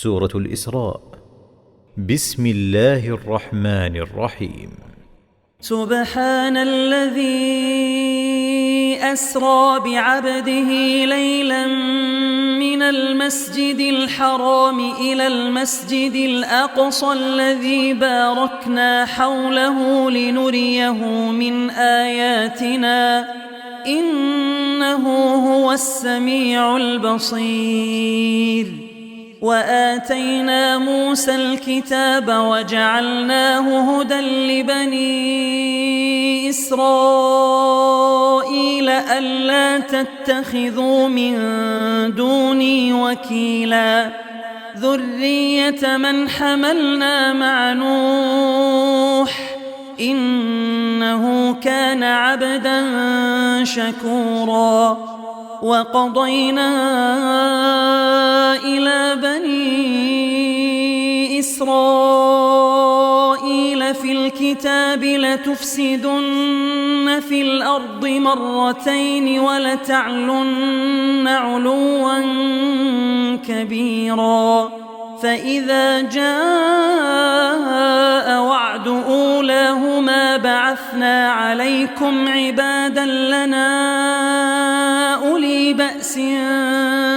سورة الإسراء. بسم الله الرحمن الرحيم. سبحان الذي أسرى بعبده ليلا من المسجد الحرام إلى المسجد الأقصى الذي باركنا حوله لنريه من آياتنا إنه هو السميع البصير. وآتينا موسى الكتاب وجعلناه هدى لبني إسرائيل ألا تتخذوا من دوني وكيلا ذرية من حملنا مع نوح إنه كان عبدا شكورا. وقضينا إلى بني إسرائيل في الكتاب لتفسدن في الأرض مرتين ولتعلن علوا كبيرا. فإذا جاء وعد أولاهما بعثنا عليكم عبادا لنا أولي بأس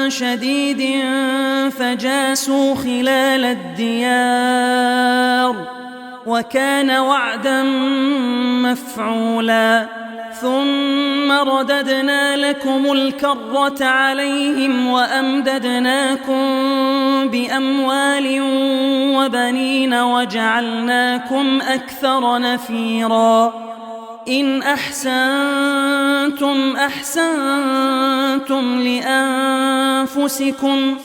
شديد فجاسوا خلال الديار وكان وعدا مفعولا. ثم رددنا لكم الكرة عليهم وأمددناكم بأموال وبنين وجعلناكم أكثر نفيرا. إن أحسنتم أحسنتم لأنفسكم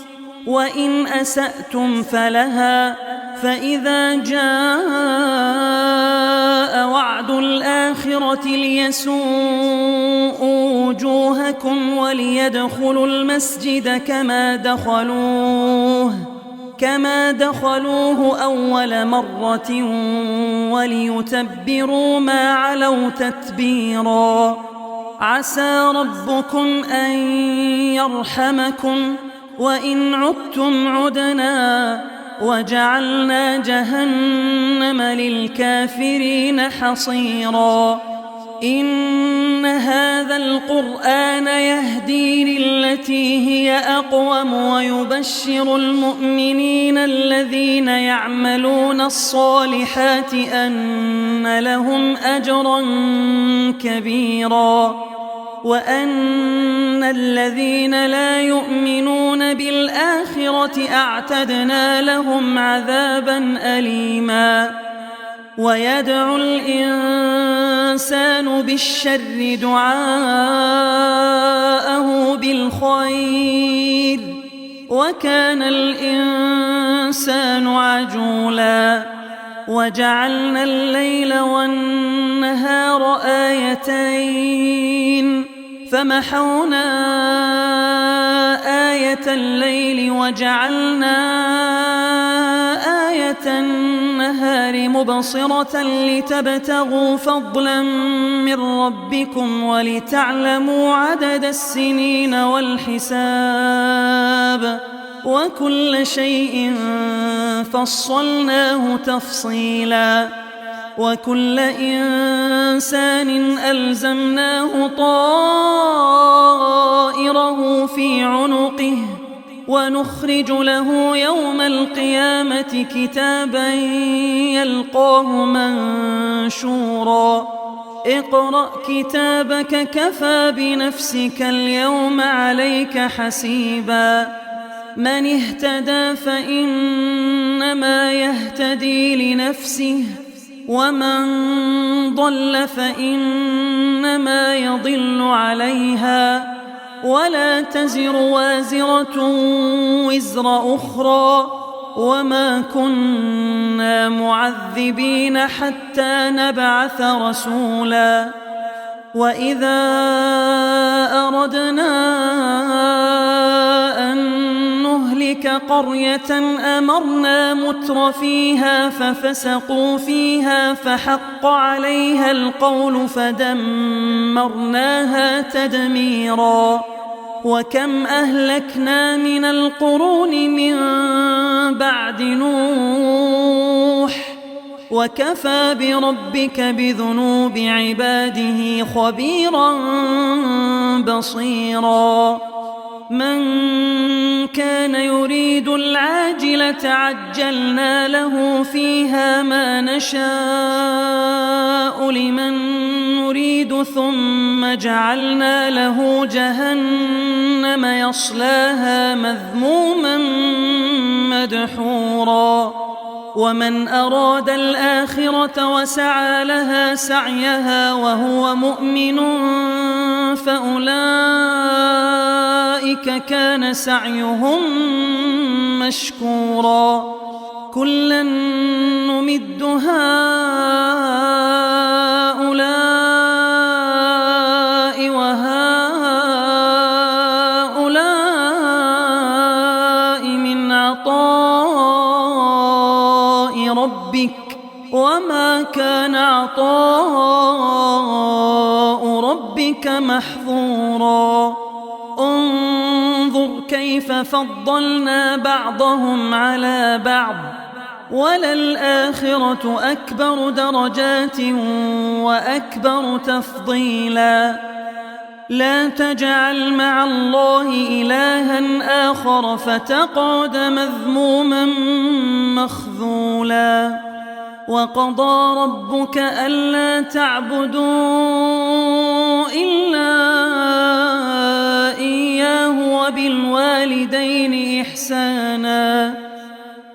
وإن أسأتم فلها. فإذا جاء وعد الآخرة ليسوءوا وجوهكم وليدخلوا المسجد كما دخلوه أول مرة وليتبروا ما علوا تتبيرا. عسى ربكم أن يرحمكم وإن عدتم عدنا وجعلنا جهنم للكافرين حصيرا. إن هذا القرآن يهدي للتي هي أقوم ويبشر المؤمنين الذين يعملون الصالحات أن لهم أجرا كبيرا وأن الذين لا يؤمنون بالآخرة أعتدنا لهم عذابا أليما. ويدعو الإنسان بالشر دعاءه بالخير وكان الإنسان عجولا. وجعلنا الليل والنهار آيتين فمحونا آية الليل وجعلنا آية النهار مبصرة لتبتغوا فضلا من ربكم ولتعلموا عدد السنين والحساب وكل شيء فصلناه تفصيلا. وكل إنسان ألزمناه طائره في عنقه ونخرج له يوم القيامة كتابا يلقاه منشورا. اقرأ كتابك كفى بنفسك اليوم عليك حسيبا. من اهتدى فإنما يهتدي لنفسه ومن ضل فإنما يضل عليها ولا تزر وازرة وزر أخرى وما كنا معذبين حتى نبعث رسولا. وإذا أردنا أن نهلك قرية أمرنا متر فيها ففسقوا فيها فحق عليها القول فدمرناها تدميرا. وكم أهلكنا من القرون من بعد نوح وكفى بربك بذنوب عباده خبيرا بصيرا من كان يريد العاجلة عجلنا له فيها ما نشاء لمن نريد ثم جعلنا له جهنم يصلاها مذموما مدحورا ومن أراد الآخرة وسعى لها سعيها وهو مؤمن فأولئك كان سعيهم مشكورا كلا نمد هؤلاء وهؤلاء من عطاء ربك وما كان عطاء ربك محظورا انظر كيف فضلنا بعضهم على بعض وللآخرة أكبر درجات وأكبر تفضيلا لا تجعل مع الله إلها آخر فتقعد مذموما مخذولا وقضى ربك ألا تعبدوا إلا إياه وبالوالدين إحسانا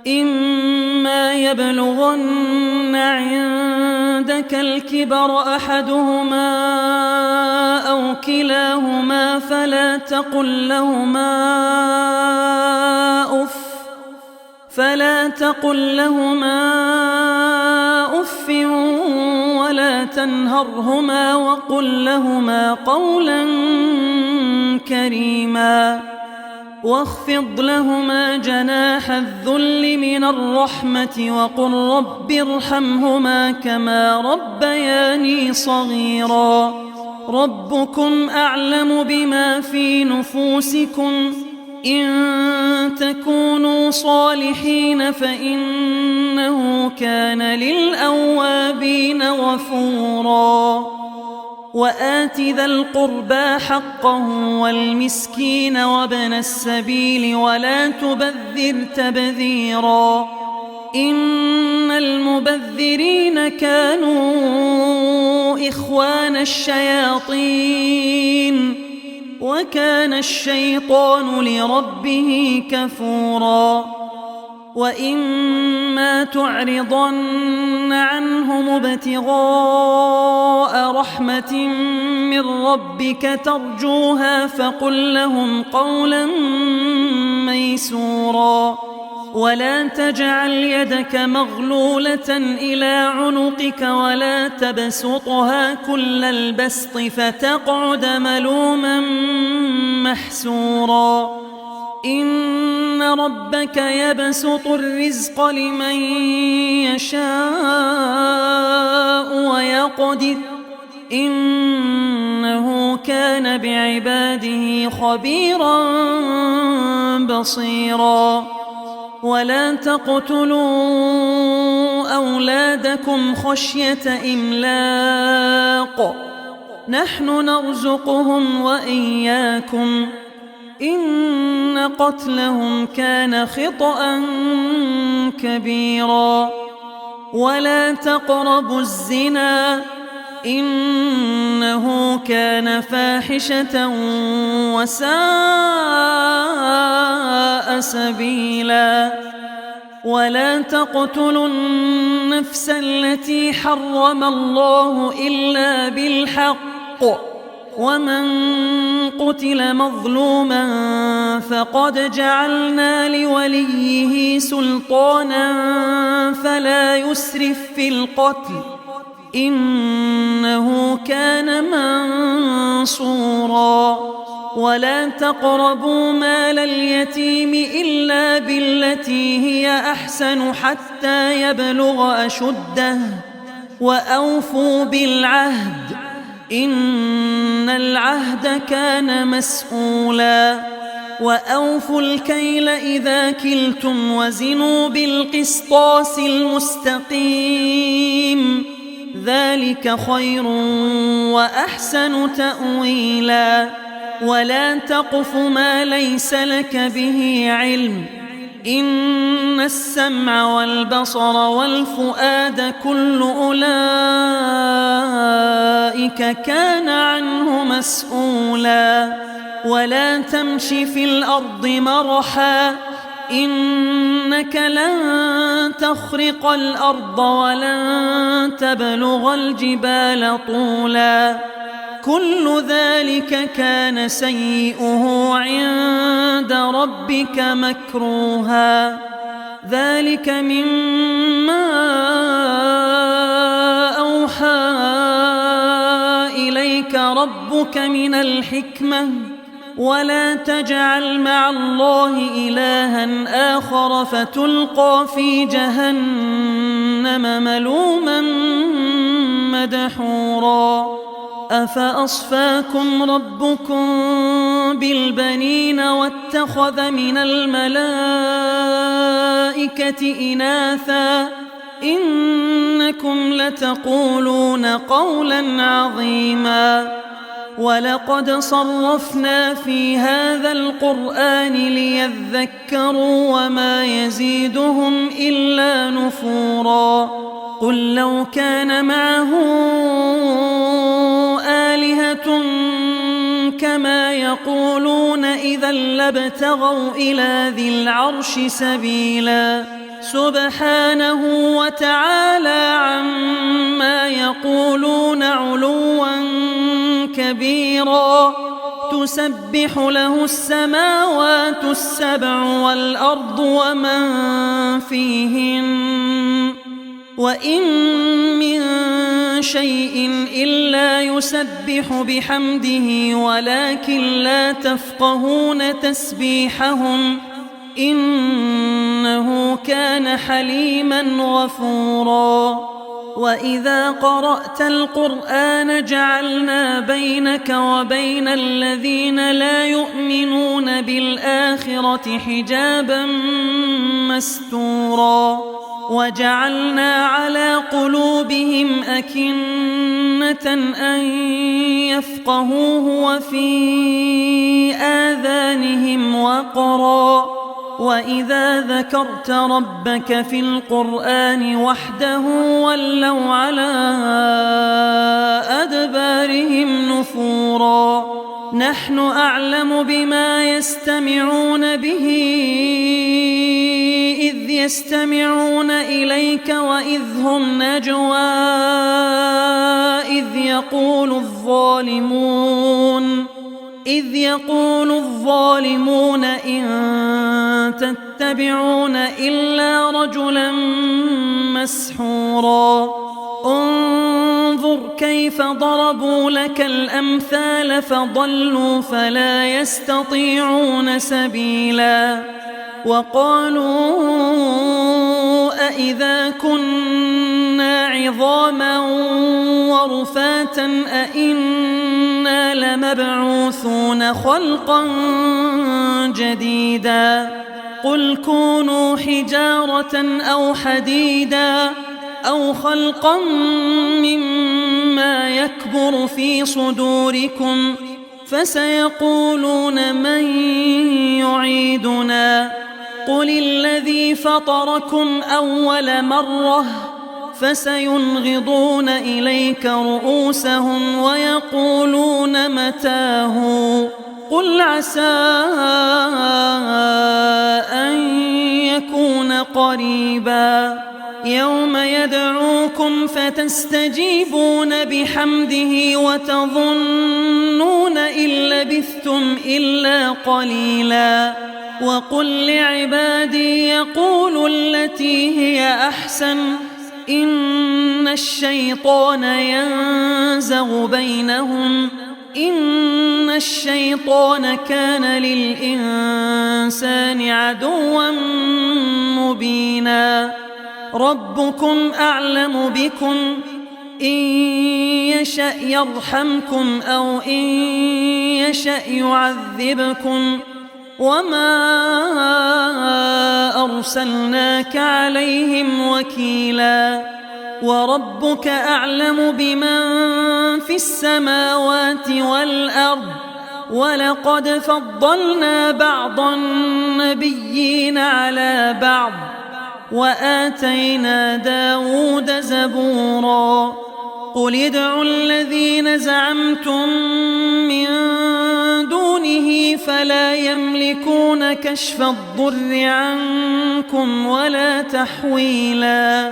إما يبلغن عندك الكبر أحدهما أو كلاهما فلا تقل لهما أف ولا تنهرهما وقل لهما قولا كريما واخفض لهما جناح الذل من الرحمة وقل رب ارحمهما كما ربياني صغيرا ربكم أعلم بما في نفوسكم إن تكونوا صالحين فإنه كان للأوابين غفورا وآت ذا القربى حقه والمسكين وابن السبيل ولا تبذر تبذيرا إن المبذرين كانوا إخوان الشياطين وكان الشيطان لربه كفورا وإما تعرضن عنهم ابتغاء رحمة من ربك ترجوها فقل لهم قولا ميسورا ولا تجعل يدك مغلولة إلى عنقك ولا تبسطها كل البسط فتقعد ملوما محسورا إن ربك يبسط الرزق لمن يشاء ويقدر إنه كان بعباده خبيرا بصيرا ولا تقتلوا أولادكم خشية إملاق نحن نرزقهم وإياكم إن قتلهم كان خطأ كبيرا ولا تقربوا الزنا إنه كان فاحشة وساء سبيلا ولا تقتلوا النفس التي حرم الله إلا بالحق ومن قتل مظلوما فقد جعلنا لوليه سلطانا فلا يسرف في القتل إنه كان منصورا ولا تقربوا مال اليتيم إلا بالتي هي أحسن حتى يبلغ أشده وأوفوا بالعهد إن العهد كان مسؤولا وأوفوا الكيل إذا كلتم وزنوا بالقسطاس المستقيم ذلك خير وأحسن تأويلا ولا تقف ما ليس لك به علم إن السمع والبصر والفؤاد كل أولئك كان عنه مسؤولا ولا تمش في الأرض مرحا إنك لن تخرق الأرض ولن تبلغ الجبال طولا كل ذلك كان سيئه عند ربك مكروها ذلك مما أوحى إليك ربك من الحكمة ولا تجعل مع الله إلها آخر فتلقى في جهنم ملوما مدحورا أفأصفاكم ربكم بالبنين واتخذ من الملائكة إناثا إنكم لتقولون قولا عظيما ولقد صرفنا في هذا القرآن ليذكروا وما يزيدهم إلا نفورا قل لو كان معه آلهة كما يقولون إذا لابتغوا إلى ذي العرش سبيلا سبحانه وتعالى عما يقولون علوا كبيرا تسبح له السماوات السبع والأرض ومن فيهن وإن من شيء إلا يسبح بحمده ولكن لا تفقهون تسبيحهم إنه كان حليما غفورا وإذا قرأت القرآن جعلنا بينك وبين الذين لا يؤمنون بالآخرة حجابا مستورا وجعلنا على قلوبهم أكنة أن يفقهوه وفي آذانهم وقرا وإذا ذكرت ربك في القرآن وحده ولوا على أدبارهم نفورا نحن أعلم بما يستمعون به إذ يستمعون إليك وإذ هم نجوى إذ يقول الظالمون إن تتبعون إلا رجلا مسحورا انظر كيف ضربوا لك الأمثال فضلوا فلا يستطيعون سبيلا وقالوا أإذا كنا عظاما ورفاتا أإنا لمبعوثون خلقا جديدا قل كونوا حجارة أو حديدا أو خلقا مما يكبر في صدوركم فسيقولون من يعيدنا قل الذي فطركم أول مرة فسينغضون إليك رؤوسهم ويقولون متاه قل عسى أن يكون قريبا يوم يدعوكم فتستجيبون بحمده وتظنون إن لبثتم إلا قليلا وقل لعبادي يقولوا التي هي أحسن إن الشيطان ينزغ بينهم إن الشيطان كان للإنسان عدوا مبينا ربكم أعلم بكم إن يشأ يرحمكم أو إن يشأ يعذبكم وما أرسلناك عليهم وكيلا وربك أعلم بمن في السماوات والأرض ولقد فضلنا بعض النبيين على بعض وآتينا داود زبورا قل ادعوا الذين زعمتم من دونه فلا يملكون كشف الضر عنكم ولا تحويلا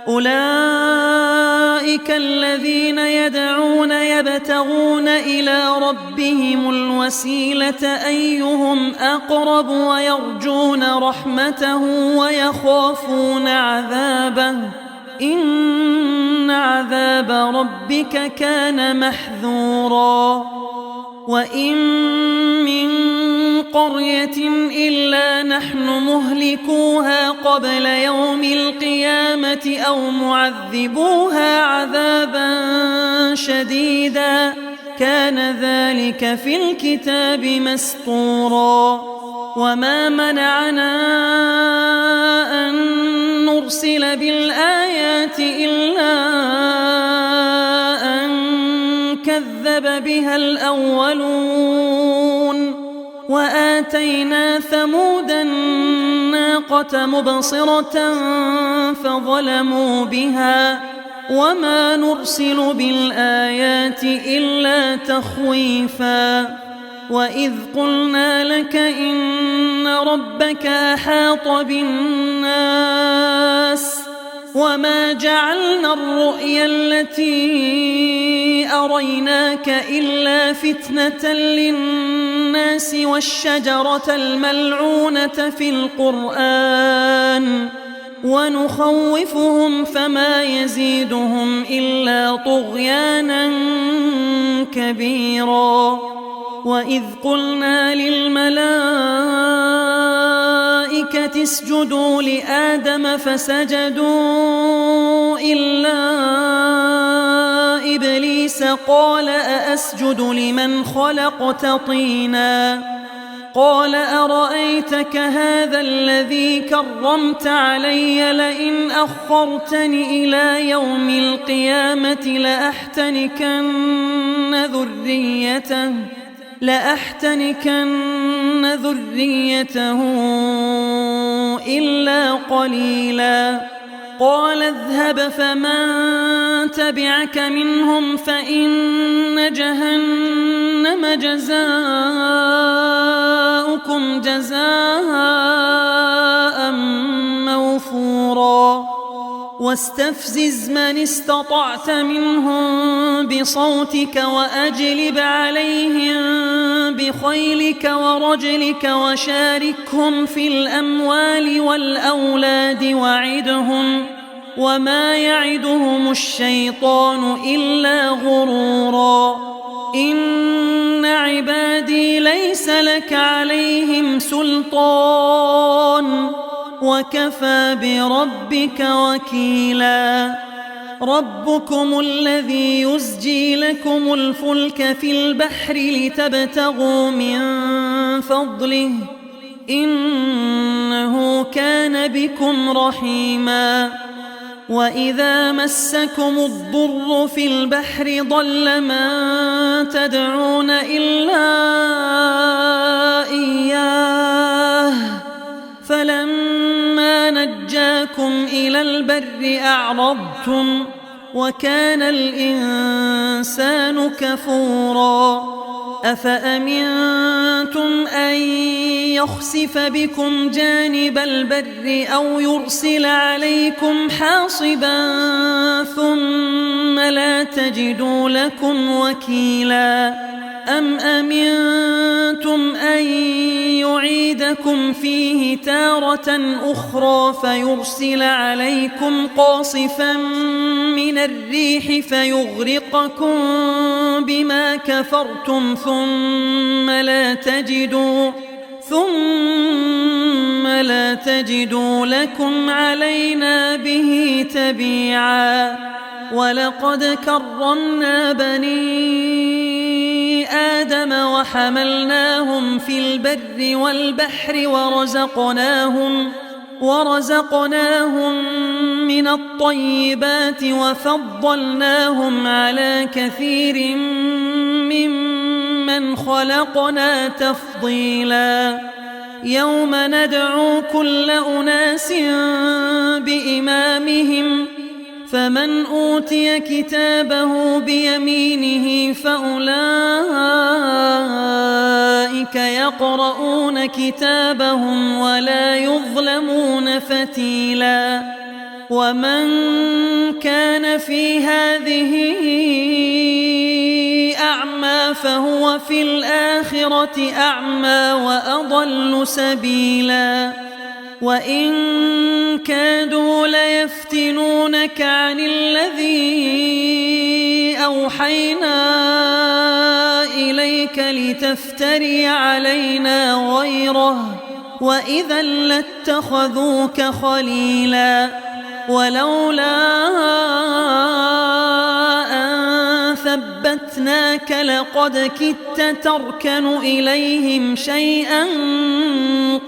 أولئك الذين يدعون يبتغون إلى ربهم الوسيلة أيهم أقرب ويرجون رحمته ويخافون عذابه إن عذاب ربك كان محذورا وإن من قرية إلا نحن مهلكوها قبل يوم القيامة أو معذبوها عذابا شديدا كان ذلك في الكتاب مسطورا وما منعنا أن نرسل بالآيات إلا أن كذب بها الأولون وآتينا ثمود الناقة مبصرة فظلموا بها وما نرسل بالآيات إلا تخويفا وإذ قلنا لك إن ربك أحاط بالناس وما جعلنا الرؤيا التي أريناك إلا فتنة للناس والشجرة الملعونة في القرآن ونخوفهم فما يزيدهم إلا طغيانا كبيرا وإذ قلنا للملائكة اسجدوا لآدم فسجدوا إلا إبليس قال أأسجد لمن خلقت طينا قال أرأيتك هذا الذي كرمت علي لئن أخرتني إلى يوم القيامة لأحتنكن ذريته إلا قليلا قال اذهب فمن تبعك منهم فإن جهنم جزاؤكم جزاء موفورا واستفزز من استطعت منهم بصوتك وأجلب عليهم بخيلك ورجلك وشاركهم في الأموال والأولاد وعدهم وما يعدهم الشيطان إلا غرورا إن عبادي ليس لك عليهم سلطان وكفى بربك وكيلا ربكم الذي يزجي لكم الفلك في البحر لتبتغوا من فضله إنه كان بكم رحيما وإذا مسكم الضر في البحر ضل من تدعون إلا إياه فلما نجاكم إلى البر أعرضتم وكان الإنسان كفورا أفأمنتم أن يخسف بكم جانب البر أو يرسل عليكم حاصبا ثم لا تجدوا لكم وكيلا أم أمنتم أن يعيدكم فيه تارة أخرى فيرسل عليكم قاصفا من الريح فيغرقكم بما كفرتم ثم لا تجدوا لكم علينا به تبيعا ولقد كرمنا بني آدم وحملناهم في البر والبحر ورزقناهم من الطيبات وفضلناهم على كثير ممن خلقنا تفضيلا يوم ندعو كل أناس بإمامهم فمن أوتي كتابه بيمينه فأولئك يقرؤون كتابهم ولا يظلمون فتيلا ومن كان في هذه أعمى فهو في الآخرة أعمى وأضل سبيلا وإن كادوا ليفتنونك عن الذي أوحينا إليك لتفتري علينا غيره وإذا لاتخذوك خليلا ولولا أن ثبتناك لقد كدت تركن إليهم شيئا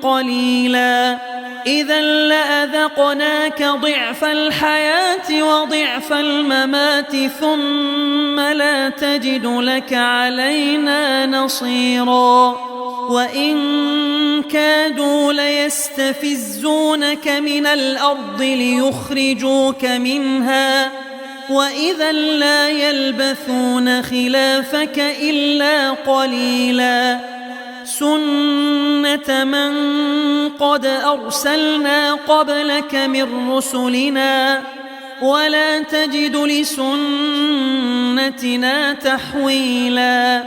قليلا إذا لأذقناك ضعف الحياة وضعف الممات ثم لا تجد لك علينا نصيرا وإن كادوا ليستفزونك من الأرض ليخرجوك منها وإذا لا يلبثون خلافك إلا قليلا سنة من قد أرسلنا قبلك من رسلنا ولا تجد لسنتنا تحويلا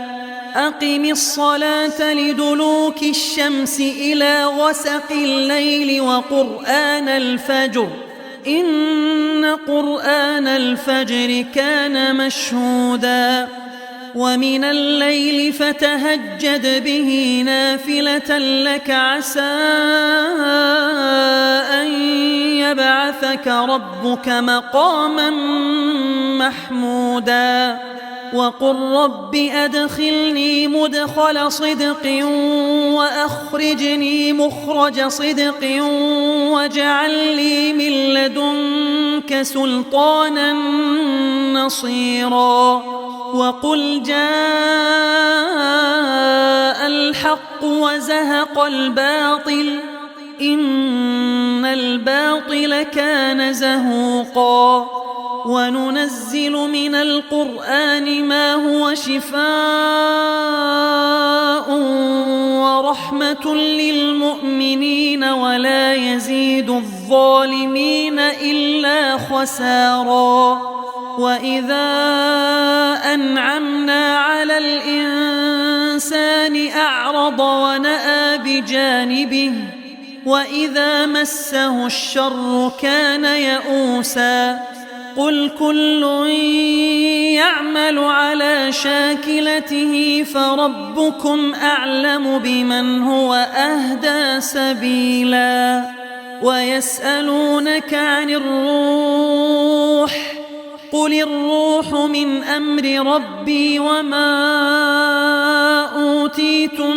أقم الصلاة لدلوك الشمس إلى غسق الليل وقرآن الفجر إن قرآن الفجر كان مشهودا ومن الليل فتهجد به نافلة لك عسى أن يبعثك ربك مقاما محمودا وقل رب أدخلني مدخل صدق وأخرجني مخرج صدق واجعل لي من لدنك سلطانا نصيرا وقل جاء الحق وزهق الباطل إن الباطل كان زهوقا وننزل من القرآن ما هو شفاء ورحمة للمؤمنين ولا يزيد الظالمين إلا خسارا وإذا أنعمنا على الإنسان أعرض ونأى بجانبه وإذا مسه الشر كان يئوسا قل كل يعمل على شاكلته فربكم أعلم بمن هو أهدى سبيلا ويسألونك عن الروح قل الروح من أمر ربي وما أوتيتم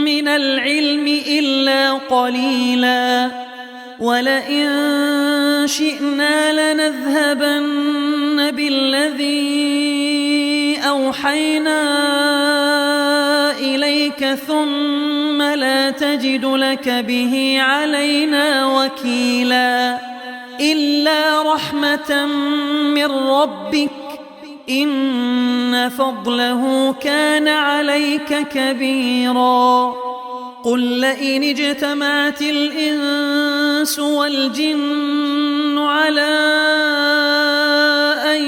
من العلم إلا قليلا ولئن شئنا لنذهبن بالذي أوحينا إليك ثم لا تجد لك به علينا وكيلا إلا رحمة من ربك إن فضله كان عليك كبيرا قل لئن اجتمعت الإنس والجن على أن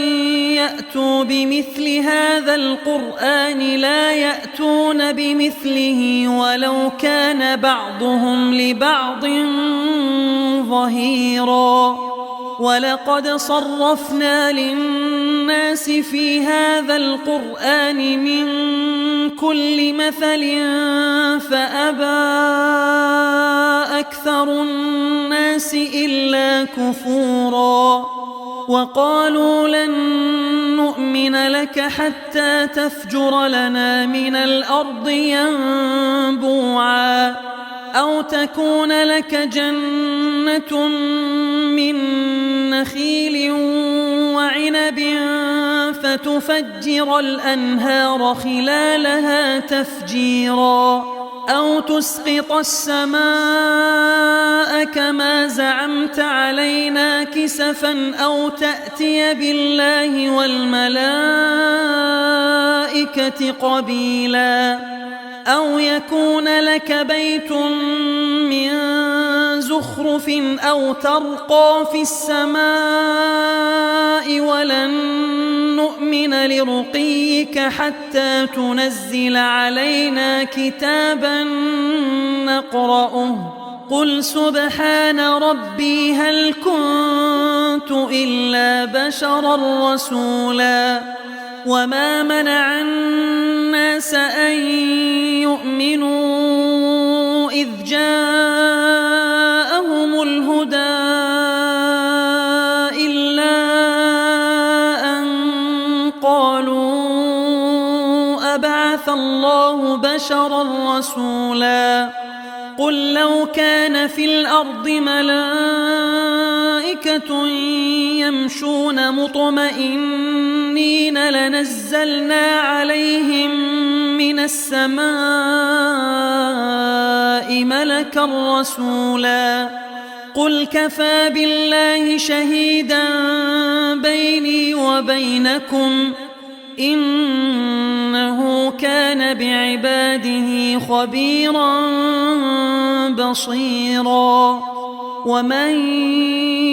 يأتوا بمثل هذا القرآن لا يأتون بمثله ولو كان بعضهم لبعض ظهيرا ولقد صرفنا للناس في هذا القرآن من كل مثل فأبى أكثر الناس إلا كفورا وقالوا لن نؤمن لك حتى تفجر لنا من الأرض ينبوعا أو تكون لك جنة من نخيل وعنب فتفجر الأنهار خلالها تفجيرا أو تسقط السماء كما زعمت علينا كسفا أو تأتي بالله والملائكة قبيلا أو يكون لك بيت من زخرف أو ترقى في السماء ولن نؤمن لرقيك حتى تنزل علينا كتابا نقرأه قل سبحان ربي هل كنت إلا بشرا رسولا وما منع الناس أن يؤمنوا إذ جاءهم الهدى إلا أن قالوا أبعث الله بشرا رسولا قل لو كان في الأرض ملائكة يمشون مطمئنين لنزلنا عليهم من السماء ملكا رسولا قل كفى بالله شهيدا بيني وبينكم إنه كان بعباده خبيرا بصيرا ومن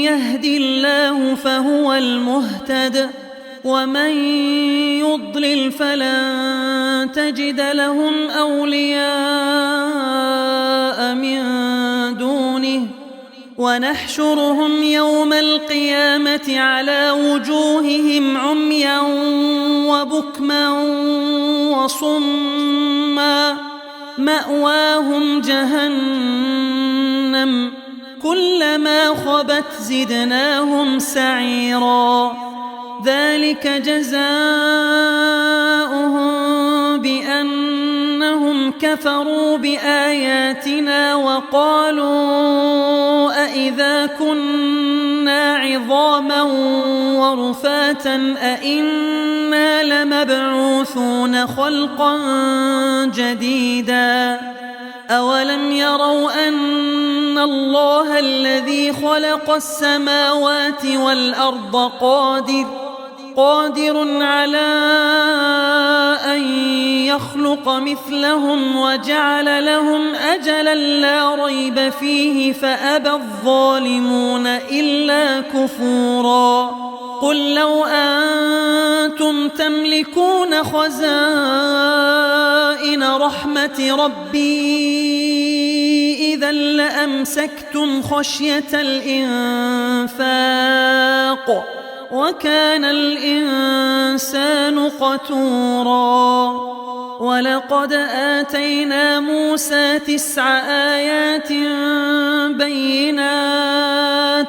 يهد الله فهو المهتد ومن يضلل فلن تجد لهم أولياء من دونه ونحشرهم يوم القيامة على وجوههم عميا وبكما وصما مأواهم جهنم كلما خبت زدناهم سعيرا ذلك جزاؤهم بأنهم كفروا بآياتنا وقالوا أإذا كنا عظاما ورفاتا أإنا لمبعوثون خلقا جديدا أولم يروا أن الله الذي خلق السماوات والأرض قادر على أن يخلق مثلهم وجعل لهم أجلا لا ريب فيه فأبى الظالمون إلا كفورا قل لو أنتم تملكون خزائن رحمة ربي إذا لأمسكتم خشية الإنفاق وكان الإنسان قتورا ولقد آتينا موسى 9 آيات بينات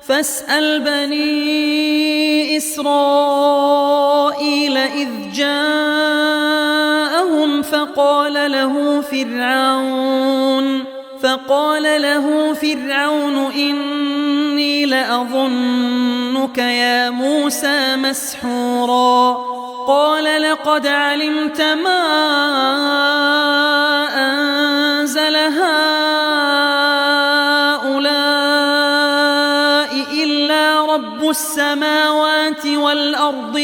فاسأل بني إسرائيل إذ جاءهم فقال له فرعون إني لأظنك يا موسى مسحورا قال لقد علمت ما أنزل هؤلاء إلا رب السماوات والأرض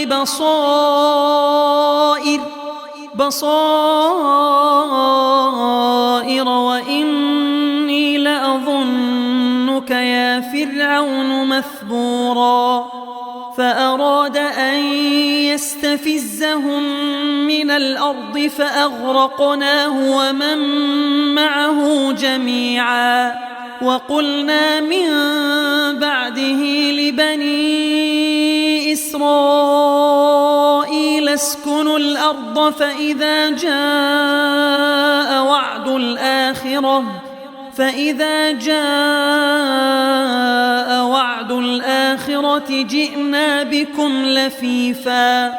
بصائر وإني لأظنك يا فرعون مثبورا فأراد أن يستفزهم من الأرض فأغرقناه ومن معه جميعا وقلنا من بعده لبني إسرائيل اسكنوا الأرض فإذا جاء وعد الآخرة الآخرة جئنا بكم لفيفا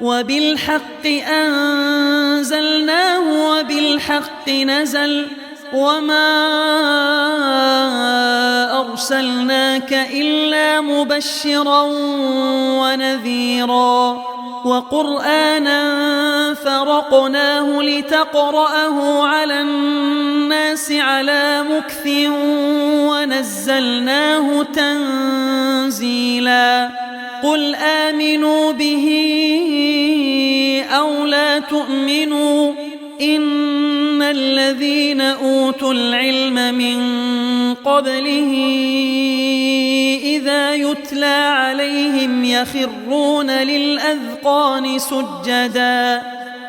وبالحق أنزلناه وبالحق نزل وما أرسلناك إلا مبشرا ونذيرا وقرآنا فرقناه لتقرأه على الناس على مكث ونزلناه تنزيلا قل آمنوا به أو لا تؤمنوا إن الذين أوتوا العلم من قبله إذا يتلى عليهم يخرون للأذقان سجدا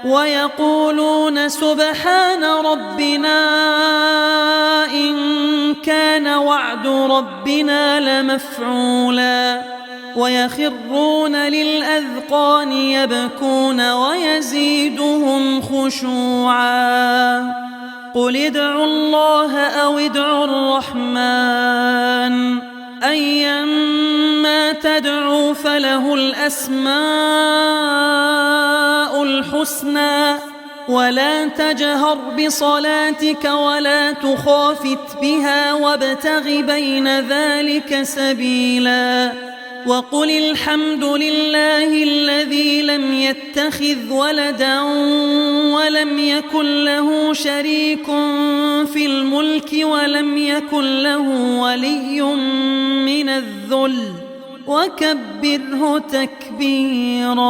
ويقولون سبحان ربنا إن كان وعد ربنا لمفعولا ويخرون للأذقان يبكون ويزيدهم خشوعا قل ادعوا الله أو ادعوا الرحمن أيما تدعوا فله الأسماء الحسنى ولا تجهر بصلاتك ولا تخافت بها وابتغ بين ذلك سبيلا وقل الحمد لله الذي لم يتخذ ولدا ولم يكن له شريك في الملك ولم يكن له ولي من الذل وكبره تكبيرا.